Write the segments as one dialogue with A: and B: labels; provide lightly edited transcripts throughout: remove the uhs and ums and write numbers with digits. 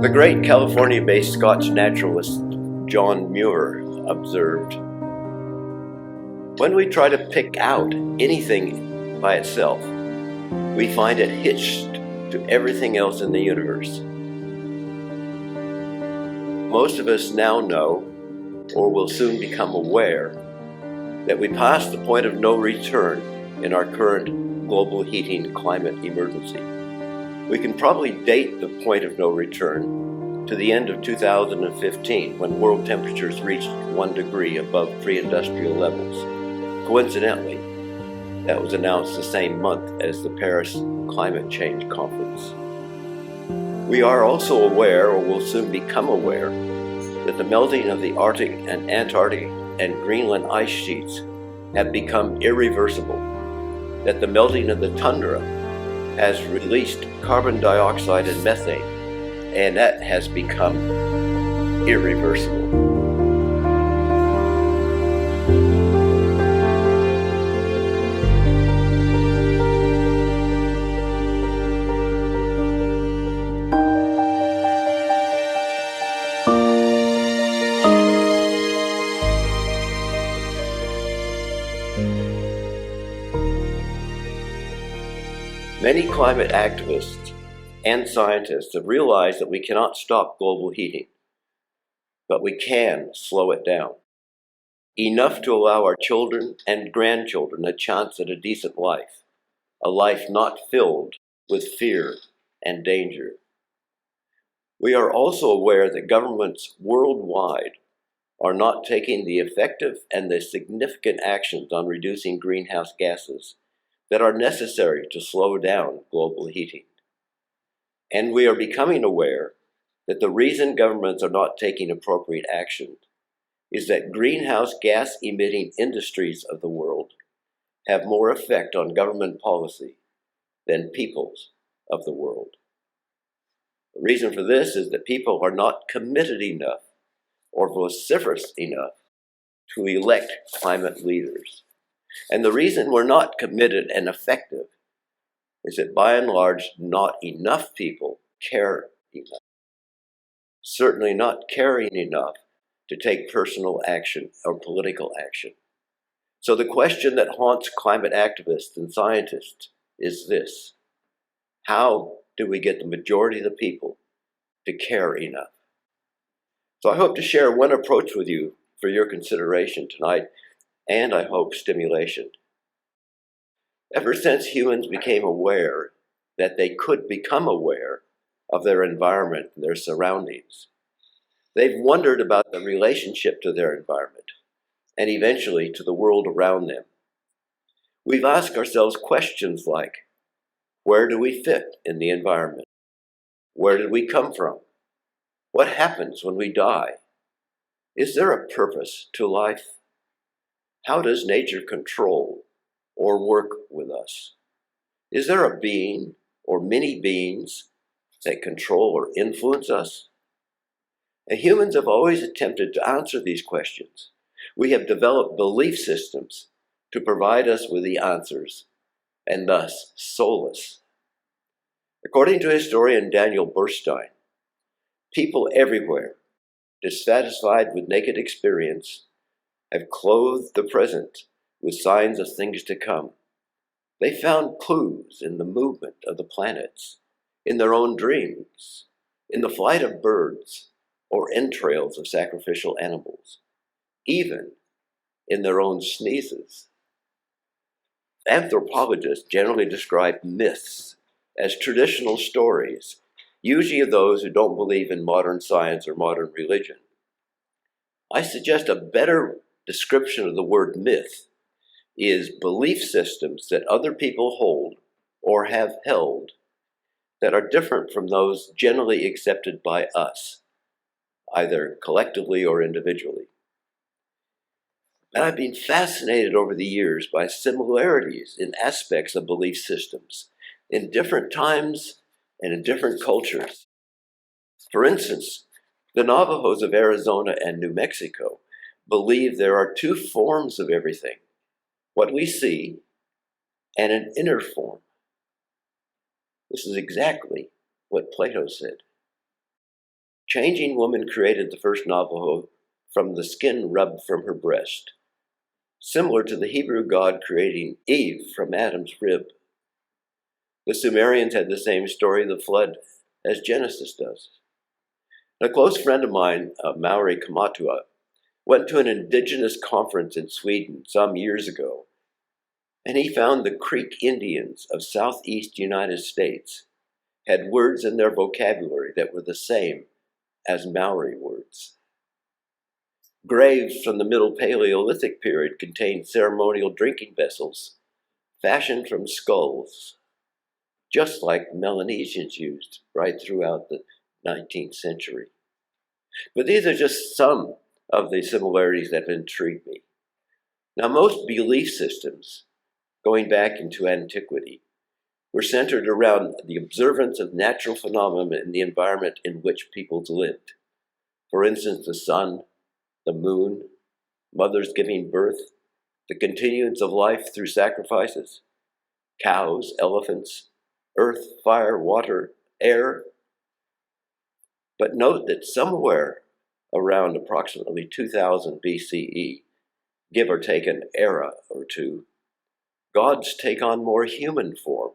A: The great California-based Scotch naturalist John Muir observed, "When we try to pick out anything by itself, we find it hitched to everything else in the universe." Most of us now know, or will soon become aware, that we passed the point of no return in our current global heating climate emergency. We can probably date the point of no return to the end of 2015, when world temperatures reached 1 degree above pre-industrial levels. Coincidentally, that was announced the same month as the Paris Climate Change Conference. We are also aware, or will soon become aware, that the melting of the Arctic and Antarctic and Greenland ice sheets have become irreversible, that the melting of the tundra has released carbon dioxide and methane, and that has become irreversible. Many climate activists and scientists have realized that we cannot stop global heating, but we can slow it down. Enough to allow our children and grandchildren a chance at a decent life, a life not filled with fear and danger. We are also aware that governments worldwide are not taking the effective and the significant actions on reducing greenhouse gases that are necessary to slow down global heating. And we are becoming aware that the reason governments are not taking appropriate action is that greenhouse gas emitting industries of the world have more effect on government policy than peoples of the world. The reason for this is that people are not committed enough or vociferous enough to elect climate leaders. And the reason we're not committed and effective is that by and large, not enough people care enough. Certainly not caring enough to take personal action or political action. So the question that haunts climate activists and scientists is this: how do we get the majority of the people to care enough? So I hope to share one approach with you for your consideration tonight, and I hope stimulation. Ever since humans became aware that they could become aware of their environment and their surroundings, they've wondered about the relationship to their environment and eventually to the world around them. We've asked ourselves questions like, where do we fit in the environment? Where did we come from? What happens when we die? Is there a purpose to life? How does nature control or work with us? Is there a being or many beings that control or influence us? And humans have always attempted to answer these questions. We have developed belief systems to provide us with the answers, and thus solace. According to historian Daniel Burstein, people everywhere, dissatisfied with naked experience, have clothed the present with signs of things to come. They found clues in the movement of the planets, in their own dreams, in the flight of birds, or entrails of sacrificial animals, even in their own sneezes. Anthropologists generally describe myths as traditional stories, usually of those who don't believe in modern science or modern religion. I suggest a better description of the word myth is belief systems that other people hold or have held that are different from those generally accepted by us, either collectively or individually. And I've been fascinated over the years by similarities in aspects of belief systems in different times and in different cultures. For instance, the Navajos of Arizona and New Mexico believe there are two forms of everything: what we see and an inner form. This is exactly what Plato said. Changing Woman created the first Navajo from the skin rubbed from her breast, similar to the Hebrew God creating Eve from Adam's rib. The Sumerians had the same story of the flood as Genesis does. A close friend of mine, Maori Kamatua, went to an indigenous conference in Sweden some years ago, and he found the Creek Indians of southeast United States had words in their vocabulary that were the same as Maori words. Graves from the Middle Paleolithic period contained ceremonial drinking vessels fashioned from skulls, just like Melanesians used right throughout the 19th century. But these are just some of the similarities that intrigue me. Now, most belief systems, going back into antiquity, were centered around the observance of natural phenomena in the environment in which peoples lived. For instance, the sun, the moon, mothers giving birth, the continuance of life through sacrifices, cows, elephants, earth, fire, water, air. But note that somewhere around approximately 2000 BCE, give or take an era or two, gods take on more human form.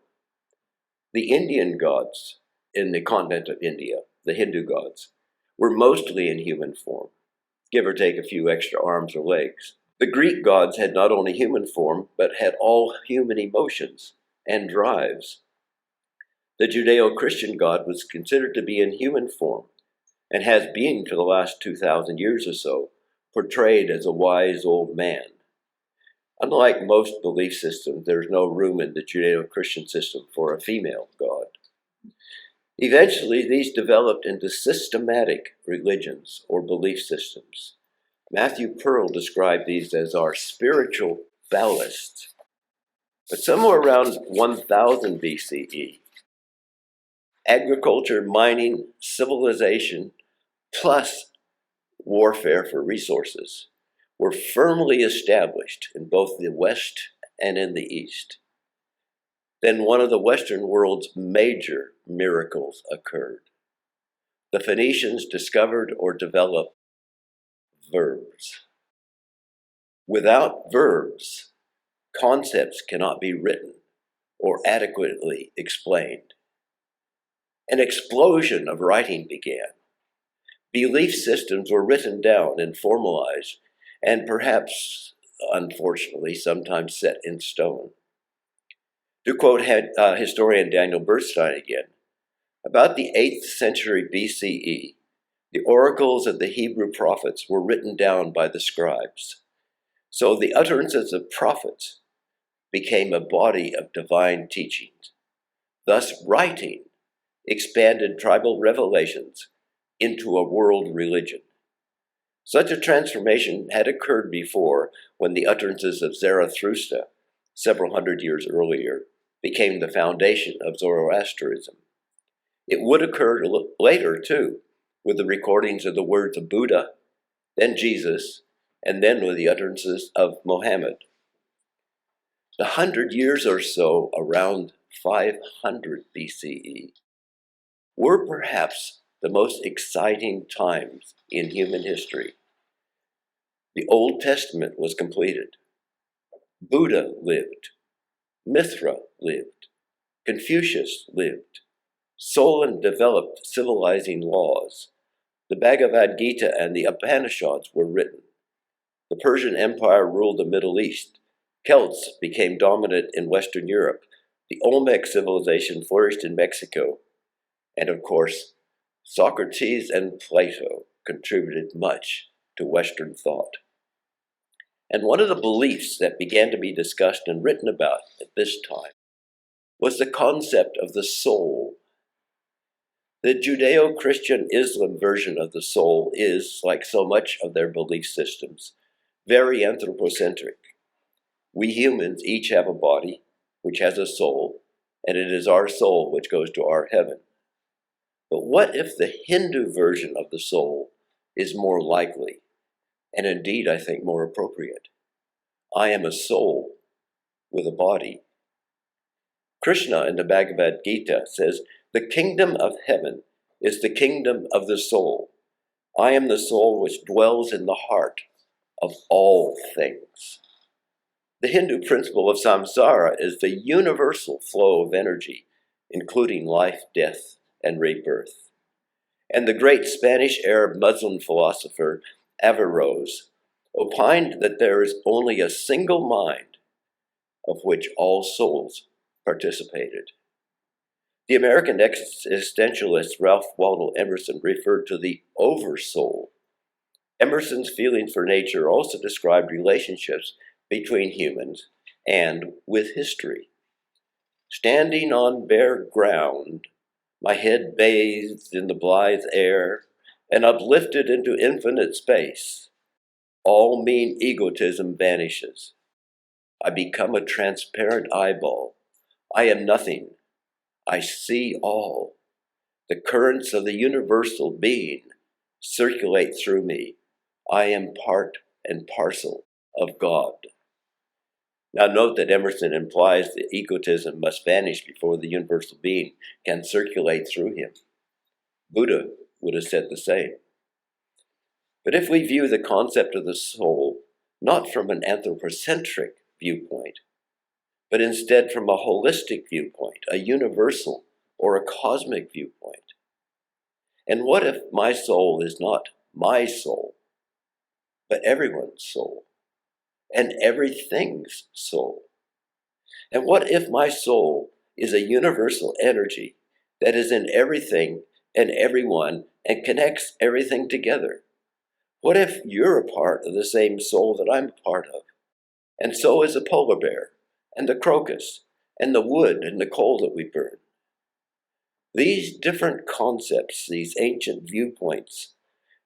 A: The Indian gods in the continent of India, the Hindu gods, were mostly in human form, give or take a few extra arms or legs. The Greek gods had not only human form, but had all human emotions and drives. The Judeo-Christian God was considered to be in human form, and has been for the last 2,000 years or so, portrayed as a wise old man. Unlike most belief systems, there's no room in the Judeo-Christian system for a female god. Eventually, these developed into systematic religions or belief systems. Matthew Pearl described these as our spiritual ballast. But somewhere around 1000 BCE, agriculture, mining, civilization, plus warfare for resources were firmly established in both the West and in the East. Then one of the Western world's major miracles occurred. The Phoenicians discovered or developed verbs. Without verbs, concepts cannot be written or adequately explained. An explosion of writing began. Belief systems were written down and formalized, and perhaps, unfortunately, sometimes set in stone. To quote historian Daniel Bernstein again, about the 8th century BCE, the oracles of the Hebrew prophets were written down by the scribes. So the utterances of prophets became a body of divine teachings. Thus, writing expanded tribal revelations into a world religion. Such a transformation had occurred before when the utterances of Zarathustra, several hundred years earlier, became the foundation of Zoroastrianism. It would occur later, too, with the recordings of the words of Buddha, then Jesus, and then with the utterances of Mohammed. The 100 years or so around 500 BCE were perhaps the most exciting times in human history. The Old Testament was completed. Buddha lived. Mithra lived. Confucius lived. Solon developed civilizing laws. The Bhagavad Gita and the Upanishads were written. The Persian Empire ruled the Middle East. Celts became dominant in Western Europe. The Olmec civilization flourished in Mexico. And of course, Socrates and Plato contributed much to Western thought. And one of the beliefs that began to be discussed and written about at this time was the concept of the soul. The Judeo-Christian Islam version of the soul is, like so much of their belief systems, very anthropocentric. We humans each have a body which has a soul, and it is our soul which goes to our heaven. But what if the Hindu version of the soul is more likely, and indeed I think more appropriate? I am a soul with a body. Krishna in the Bhagavad Gita says, "The kingdom of heaven is the kingdom of the soul. I am the soul which dwells in the heart of all things. The Hindu principle of samsara is the universal flow of energy, including life, death, and rebirth. And the great Spanish Arab Muslim philosopher Averroes opined that there is only a single mind of which all souls participated. The American existentialist Ralph Waldo Emerson referred to the oversoul. Emerson's feelings for nature also described relationships between humans and with history. Standing on bare ground, my head bathed in the blithe air and uplifted into infinite space, all mean egotism vanishes. I become a transparent eyeball. I am nothing. I see all. The currents of the universal being circulate through me. I am part and parcel of God. Now note that Emerson implies that egotism must vanish before the universal being can circulate through him. Buddha would have said the same. But if we view the concept of the soul not from an anthropocentric viewpoint, but instead from a holistic viewpoint, a universal or a cosmic viewpoint. And what if my soul is not my soul, but everyone's soul, and everything's soul? And what if my soul is a universal energy that is in everything and everyone and connects everything together? What if you're a part of the same soul that I'm a part of? And so is a polar bear, and the crocus, and the wood and the coal that we burn. These different concepts, these ancient viewpoints,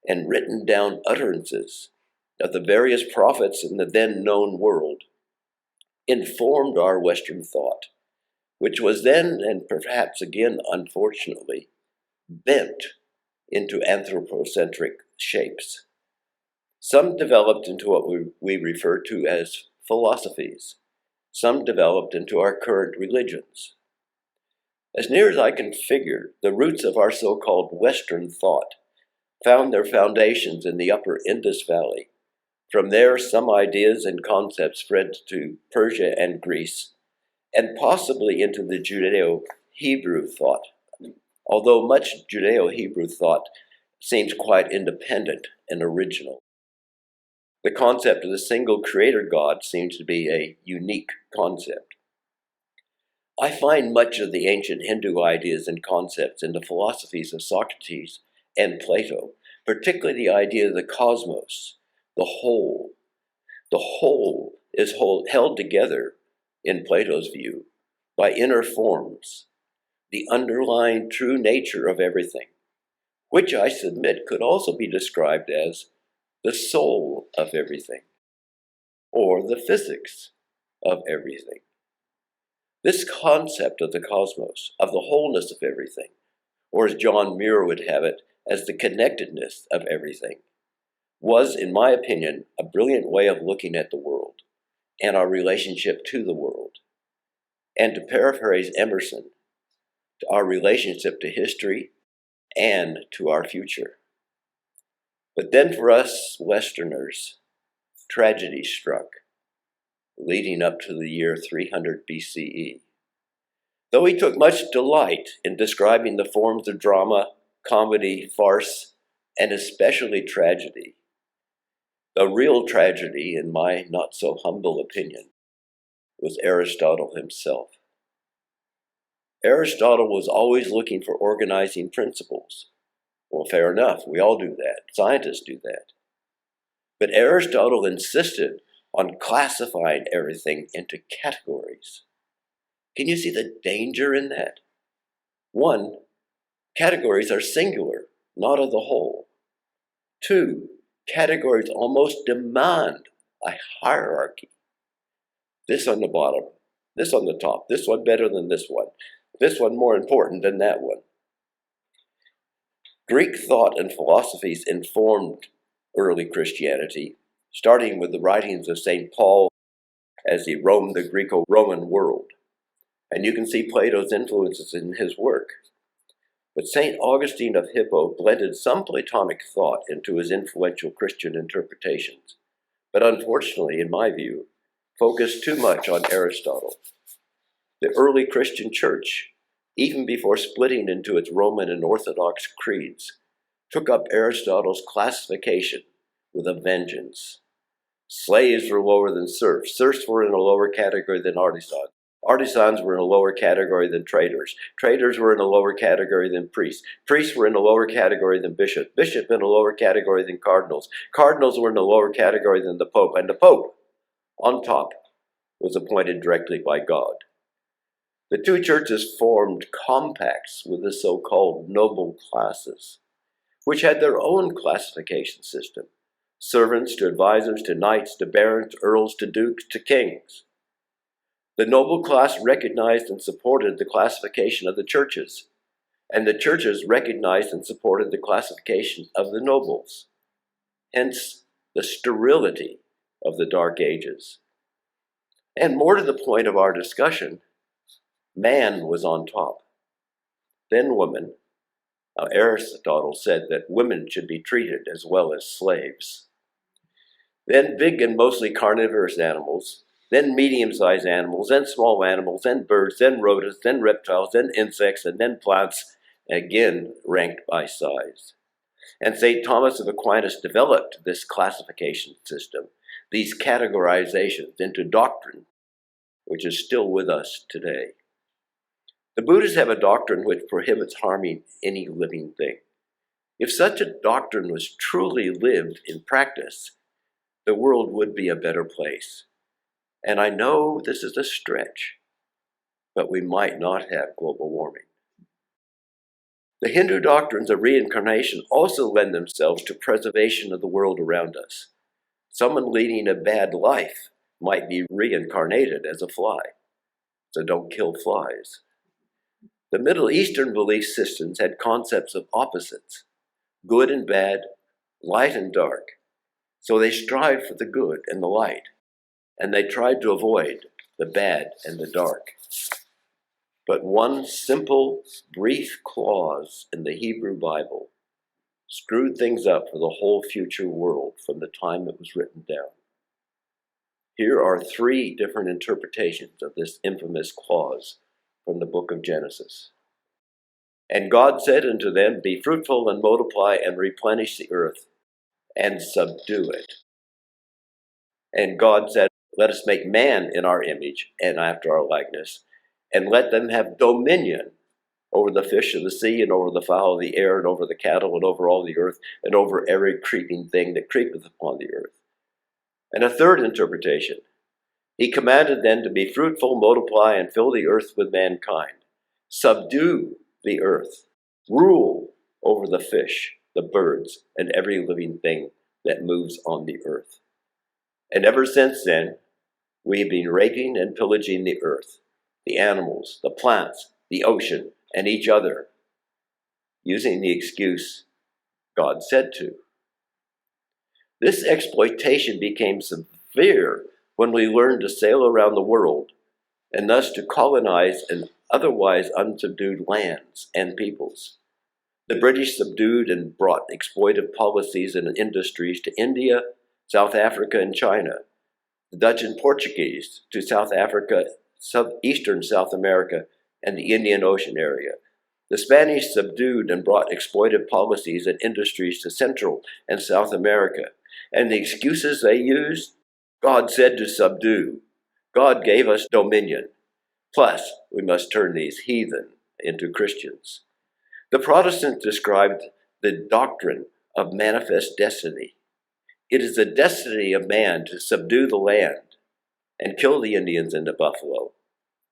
A: and written down utterances of the various prophets in the then known world informed our Western thought, which was then, and perhaps again unfortunately, bent into anthropocentric shapes. Some developed into what we refer to as philosophies. Some developed into our current religions. As near as I can figure, the roots of our so-called Western thought found their foundations in the upper Indus Valley. From there, some ideas and concepts spread to Persia and Greece, and possibly into the Judeo-Hebrew thought, although much Judeo-Hebrew thought seems quite independent and original. The concept of the single creator God seems to be a unique concept. I find much of the ancient Hindu ideas and concepts in the philosophies of Socrates and Plato, particularly the idea of the cosmos, the whole. The whole is held together, in Plato's view, by inner forms, the underlying true nature of everything, which I submit could also be described as the soul of everything, or the physics of everything. This concept of the cosmos, of the wholeness of everything, or as John Muir would have it, as the connectedness of everything, was, in my opinion, a brilliant way of looking at the world and our relationship to the world. And to paraphrase Emerson, to our relationship to history and to our future. But then for us Westerners, tragedy struck, leading up to the year 300 BCE. Though he took much delight in describing the forms of drama, comedy, farce, and especially tragedy, the real tragedy, in my not so humble opinion, was Aristotle himself. Aristotle was always looking for organizing principles. Well, fair enough, we all do that. Scientists do that. But Aristotle insisted on classifying everything into categories. Can you see the danger in that? One, categories are singular, not of the whole. Two, categories almost demand a hierarchy. This on the bottom, this on the top, this one better than this one more important than that one. Greek thought and philosophies informed early Christianity, starting with the writings of St. Paul as he roamed the Greco-Roman world. And you can see Plato's influences in his work. But St. Augustine of Hippo blended some Platonic thought into his influential Christian interpretations, but unfortunately, in my view, focused too much on Aristotle. The early Christian church, even before splitting into its Roman and Orthodox creeds, took up Aristotle's classification with a vengeance. Slaves were lower than serfs. Serfs were in a lower category than artisans. Artisans were in a lower category than traders. Traders were in a lower category than priests. Priests were in a lower category than bishops. Bishops in a lower category than cardinals. Cardinals were in a lower category than the Pope. And the Pope, on top, was appointed directly by God. The two churches formed compacts with the so-called noble classes, which had their own classification system. Servants to advisors to knights to barons to earls to dukes to kings. The noble class recognized and supported the classification of the churches, and the churches recognized and supported the classification of the nobles. Hence, the sterility of the Dark Ages. And more to the point of our discussion, man was on top, then woman. Now, Aristotle said that women should be treated as well as slaves. Then big and mostly carnivorous animals, then medium-sized animals, then small animals, then birds, then rodents, then reptiles, then insects, and then plants, again ranked by size. And St. Thomas of Aquinas developed this classification system, these categorizations into doctrine, which is still with us today. The Buddhists have a doctrine which prohibits harming any living thing. If such a doctrine was truly lived in practice, the world would be a better place. And I know this is a stretch, but we might not have global warming. The Hindu doctrines of reincarnation also lend themselves to preservation of the world around us. Someone leading a bad life might be reincarnated as a fly, so don't kill flies. The Middle Eastern belief systems had concepts of opposites, good and bad, light and dark. So they strived for the good and the light, and they tried to avoid the bad and the dark. But one simple, brief clause in the Hebrew Bible screwed things up for the whole future world from the time it was written down. Here are three different interpretations of this infamous clause from the book of Genesis. And God said unto them, Be fruitful and multiply and replenish the earth and subdue it. And God said, Let us make man in our image and after our likeness, and let them have dominion over the fish of the sea and over the fowl of the air and over the cattle and over all the earth and over every creeping thing that creepeth upon the earth. And a third interpretation, He commanded them to be fruitful, multiply, and fill the earth with mankind. Subdue the earth. Rule over the fish, the birds, and every living thing that moves on the earth. And ever since then, we have been raping and pillaging the earth, the animals, the plants, the ocean, and each other, using the excuse, God said to. This exploitation became severe when we learned to sail around the world, and thus to colonize an otherwise unsubdued lands and peoples. The British subdued and brought exploitive policies and industries to India, South Africa, and China. The Dutch and Portuguese to South Africa, eastern South America, and the Indian Ocean area. The Spanish subdued and brought exploitive policies and industries to Central and South America. And the excuses they used? God said to subdue. God gave us dominion. Plus, we must turn these heathen into Christians. The Protestants described the doctrine of manifest destiny. It is the destiny of man to subdue the land and kill the Indians and the buffalo.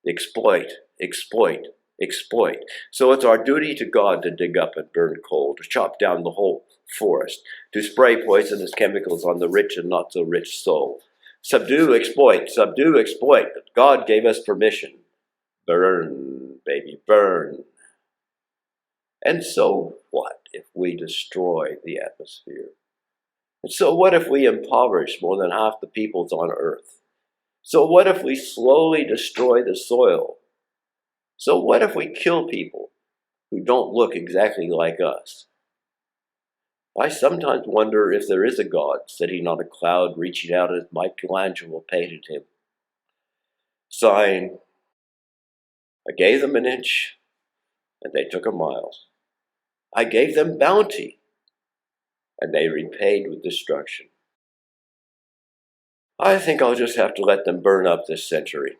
A: Exploit, exploit, exploit. So it's our duty to God to dig up and burn coal, to chop down the whole forest, to spray poisonous chemicals on the rich and not so rich soul. Subdue, exploit, subdue, exploit. God gave us permission. Burn, baby, burn. And so what if we destroy the atmosphere? And so what if we impoverish more than half the peoples on earth? So what if we slowly destroy the soil? So what if we kill people who don't look exactly like us. I sometimes wonder if there is a God sitting on a cloud reaching out as Michelangelo painted him, sighing, I gave them an inch, and they took a mile. I gave them bounty, and they repaid with destruction. I think I'll just have to let them burn up this century.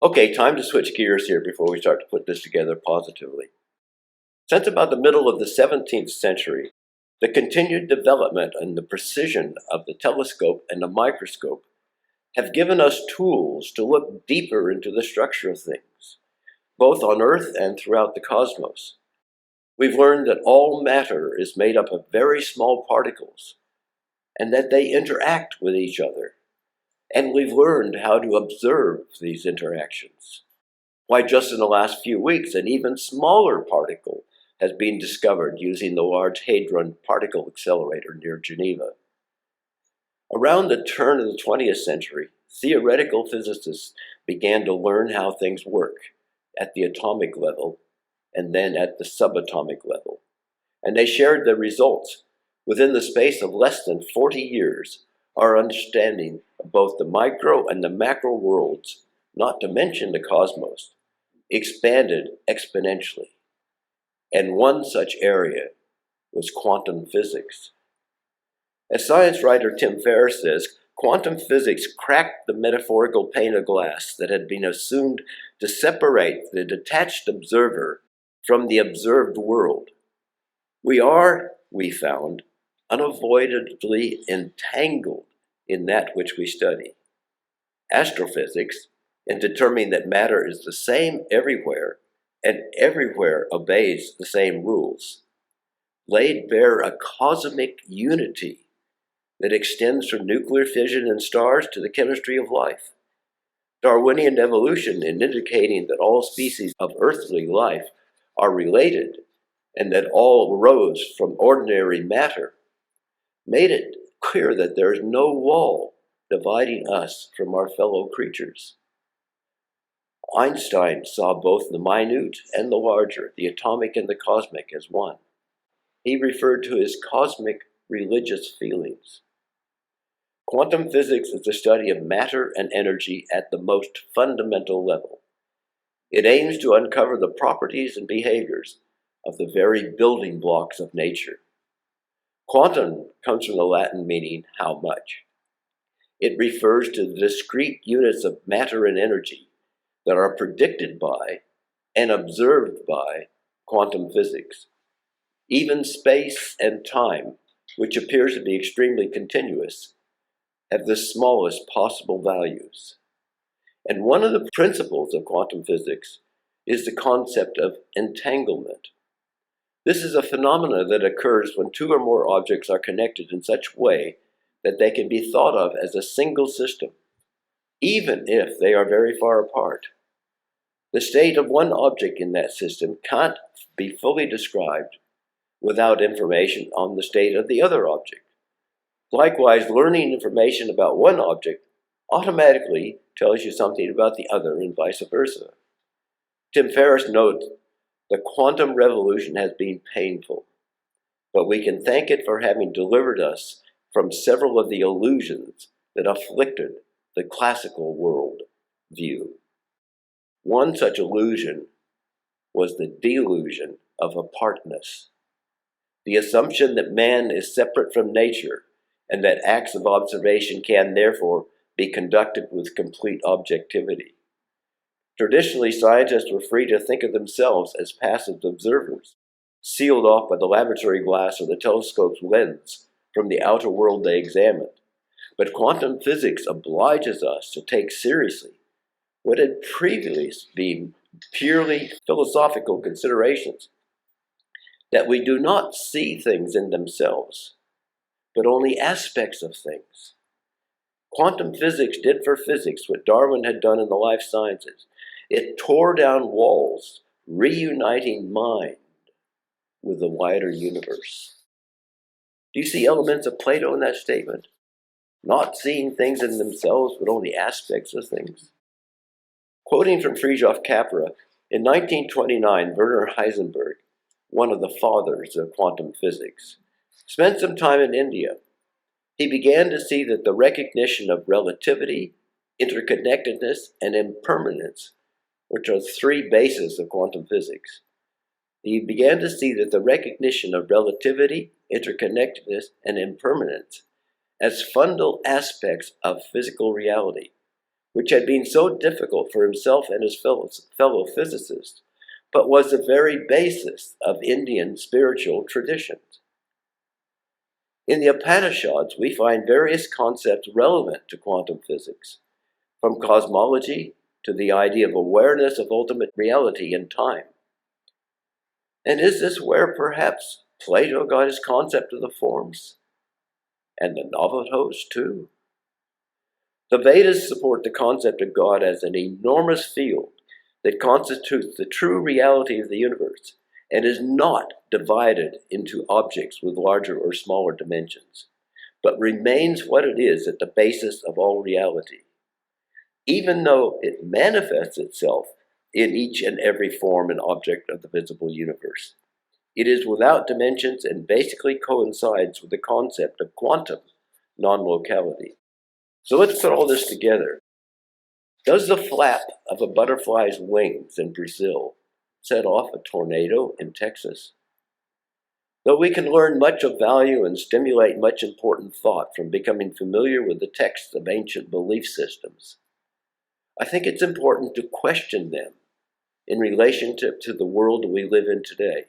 A: Okay, time to switch gears here before we start to put this together positively. Since about the middle of the 17th century, the continued development and the precision of the telescope and the microscope have given us tools to look deeper into the structure of things, both on Earth and throughout the cosmos. We've learned that all matter is made up of very small particles, and that they interact with each other. And we've learned how to observe these interactions. Why, just in the last few weeks, an even smaller particle has been discovered using the Large Hadron Particle Accelerator near Geneva. Around the turn of the 20th century, theoretical physicists began to learn how things work at the atomic level and then at the subatomic level. And they shared their results. Within the space of less than 40 years, our understanding of both the micro and the macro worlds, not to mention the cosmos, expanded exponentially. And one such area was quantum physics. As science writer Tim Ferriss says, quantum physics cracked the metaphorical pane of glass that had been assumed to separate the detached observer from the observed world. We are, we found, unavoidably entangled in that which we study. Astrophysics, in determining that matter is the same everywhere and everywhere obeys the same rules, laid bare a cosmic unity that extends from nuclear fission in stars to the chemistry of life. Darwinian evolution, in indicating that all species of earthly life are related and that all arose from ordinary matter, made it clear that there is no wall dividing us from our fellow creatures. Einstein saw both the minute and the larger, the atomic and the cosmic, as one. He referred to his cosmic religious feelings. Quantum physics is the study of matter and energy at the most fundamental level. It aims to uncover the properties and behaviors of the very building blocks of nature. Quantum comes from the Latin meaning how much. It refers to the discrete units of matter and energy that are predicted by and observed by quantum physics. Even space and time, which appears to be extremely continuous, have the smallest possible values. And one of the principles of quantum physics is the concept of entanglement. This is a phenomenon that occurs when two or more objects are connected in such a way that they can be thought of as a single system, even if they are very far apart. The state of one object in that system can't be fully described without information on the state of the other object. Likewise, learning information about one object automatically tells you something about the other and vice versa. Tim Ferriss notes, the quantum revolution has been painful, but we can thank it for having delivered us from several of the illusions that afflicted the classical world view. One such illusion was the delusion of apartness, the assumption that man is separate from nature and that acts of observation can therefore be conducted with complete objectivity. Traditionally, scientists were free to think of themselves as passive observers, sealed off by the laboratory glass or the telescope's lens from the outer world they examined. But quantum physics obliges us to take seriously what had previously been purely philosophical considerations, that we do not see things in themselves, but only aspects of things. Quantum physics did for physics what Darwin had done in the life sciences. It tore down walls, reuniting mind with the wider universe. Do you see elements of Plato in that statement? Not seeing things in themselves, but only aspects of things. Quoting from Friedrich Capra, In 1929, Werner Heisenberg, one of the fathers of quantum physics, spent some time in India. He began to see that the recognition of relativity, interconnectedness, and impermanence, which are three bases of quantum physics, he began to see that the recognition of relativity, interconnectedness, and impermanence as fundamental aspects of physical reality, which had been so difficult for himself and his fellow physicists, but was the very basis of Indian spiritual traditions. In the Upanishads, we find various concepts relevant to quantum physics, from cosmology to the idea of awareness of ultimate reality in time. And is this where perhaps Plato got his concept of the forms? And the Navajo's too? The Vedas support the concept of God as an enormous field that constitutes the true reality of the universe and is not divided into objects with larger or smaller dimensions, but remains what it is at the basis of all reality, even though it manifests itself in each and every form and object of the visible universe. It is without dimensions and basically coincides with the concept of quantum non-locality. So let's put all this together. Does the flap of a butterfly's wings in Brazil set off a tornado in Texas? Though we can learn much of value and stimulate much important thought from becoming familiar with the texts of ancient belief systems, I think it's important to question them in relationship to the world that we live in today,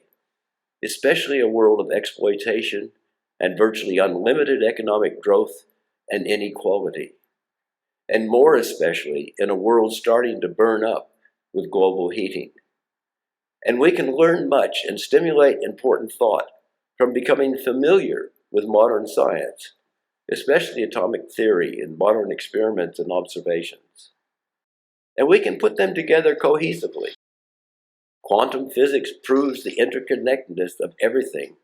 A: especially a world of exploitation and virtually unlimited economic growth and inequality, and more especially in a world starting to burn up with global heating. And we can learn much and stimulate important thought from becoming familiar with modern science, especially atomic theory and modern experiments and observations. And we can put them together cohesively. Quantum physics proves the interconnectedness of everything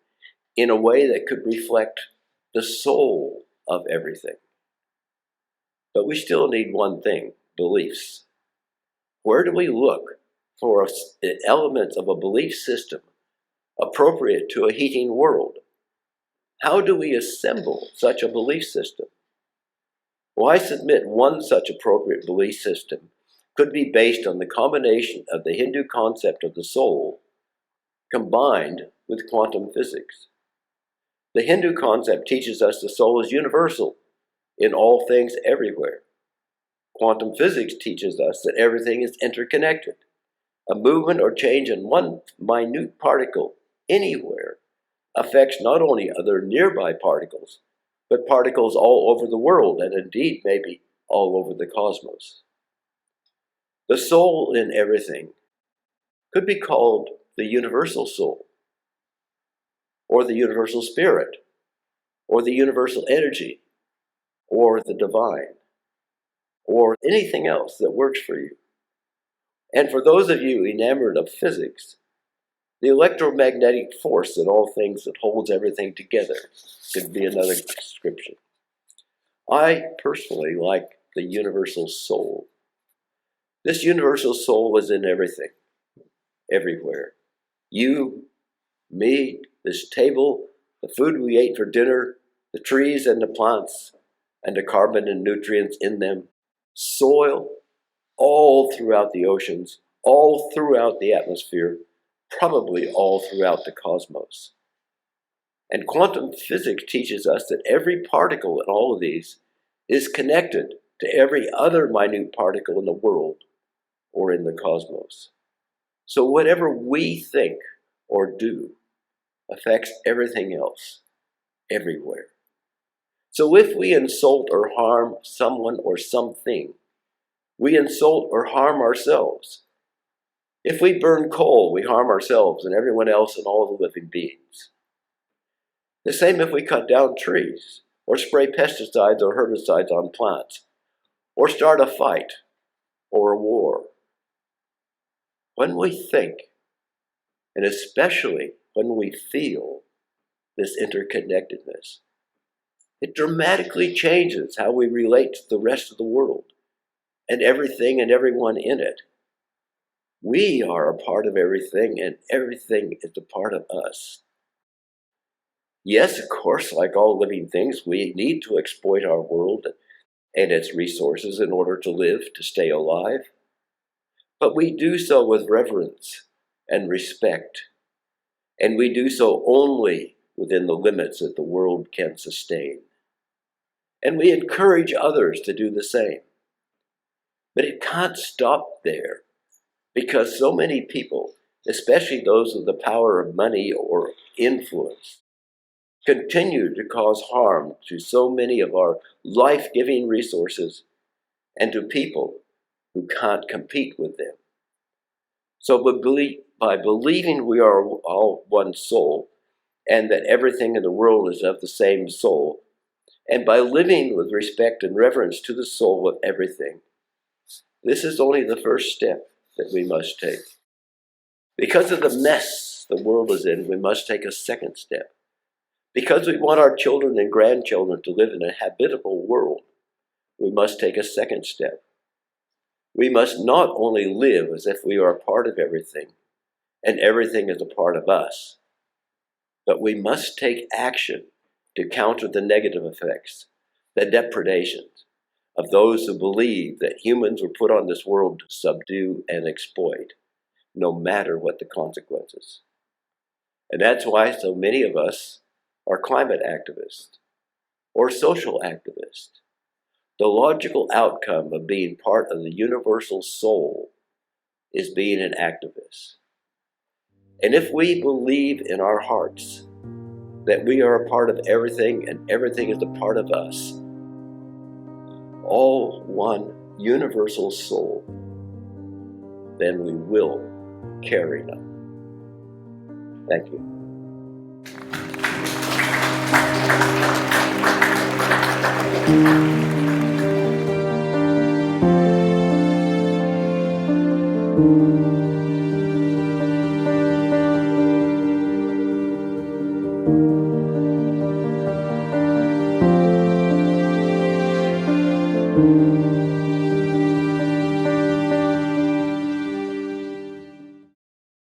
A: in a way that could reflect the soul of everything. But we still need one thing: beliefs. Where do we look for elements of a belief system appropriate to a heating world? How do we assemble such a belief system? Well, I submit one such appropriate belief system could be based on the combination of the Hindu concept of the soul combined with quantum physics. The Hindu concept teaches us the soul is universal in all things everywhere. Quantum physics teaches us that everything is interconnected. A movement or change in one minute particle anywhere affects not only other nearby particles, but particles all over the world, and indeed maybe all over the cosmos. The soul in everything could be called the universal soul, or the universal spirit, or the universal energy, or the divine, or anything else that works for you. And for those of you enamored of physics, the electromagnetic force in all things that holds everything together could be another description. I personally like the universal soul. This universal soul is in everything, everywhere. You, me, this table, the food we ate for dinner, the trees and the plants, and the carbon and nutrients in them, soil, all throughout the oceans, all throughout the atmosphere, probably all throughout the cosmos. And quantum physics teaches us that every particle in all of these is connected to every other minute particle in the world or in the cosmos. So whatever we think or do affects everything else, everywhere. So if we insult or harm someone or something, we insult or harm ourselves. If we burn coal, we harm ourselves and everyone else and all the living beings. The same if we cut down trees, or spray pesticides or herbicides on plants, or start a fight or a war. When we think, and especially when we feel this interconnectedness, it dramatically changes how we relate to the rest of the world and everything and everyone in it. We are a part of everything, and everything is a part of us. Yes, of course, like all living things, we need to exploit our world and its resources in order to live, to stay alive. But we do so with reverence and respect, and we do so only within the limits that the world can sustain. And we encourage others to do the same. But it can't stop there, because so many people, especially those with the power of money or influence, continue to cause harm to so many of our life-giving resources and to people who can't compete with them. So by believing we are all one soul, and that everything in the world is of the same soul, and by living with respect and reverence to the soul of everything, this is only the first step that we must take. Because of the mess the world is in, we must take a second step. Because we want our children and grandchildren to live in a habitable world, we must take a second step. We must not only live as if we are a part of everything, and everything is a part of us, but we must take action to counter the negative effects, the depredations of those who believe that humans were put on this world to subdue and exploit, no matter what the consequences. And that's why so many of us are climate activists or social activists. The logical outcome of being part of the universal soul is being an activist. And if we believe in our hearts that we are a part of everything and everything is a part of us, all one universal soul, then we will carry none. Thank you.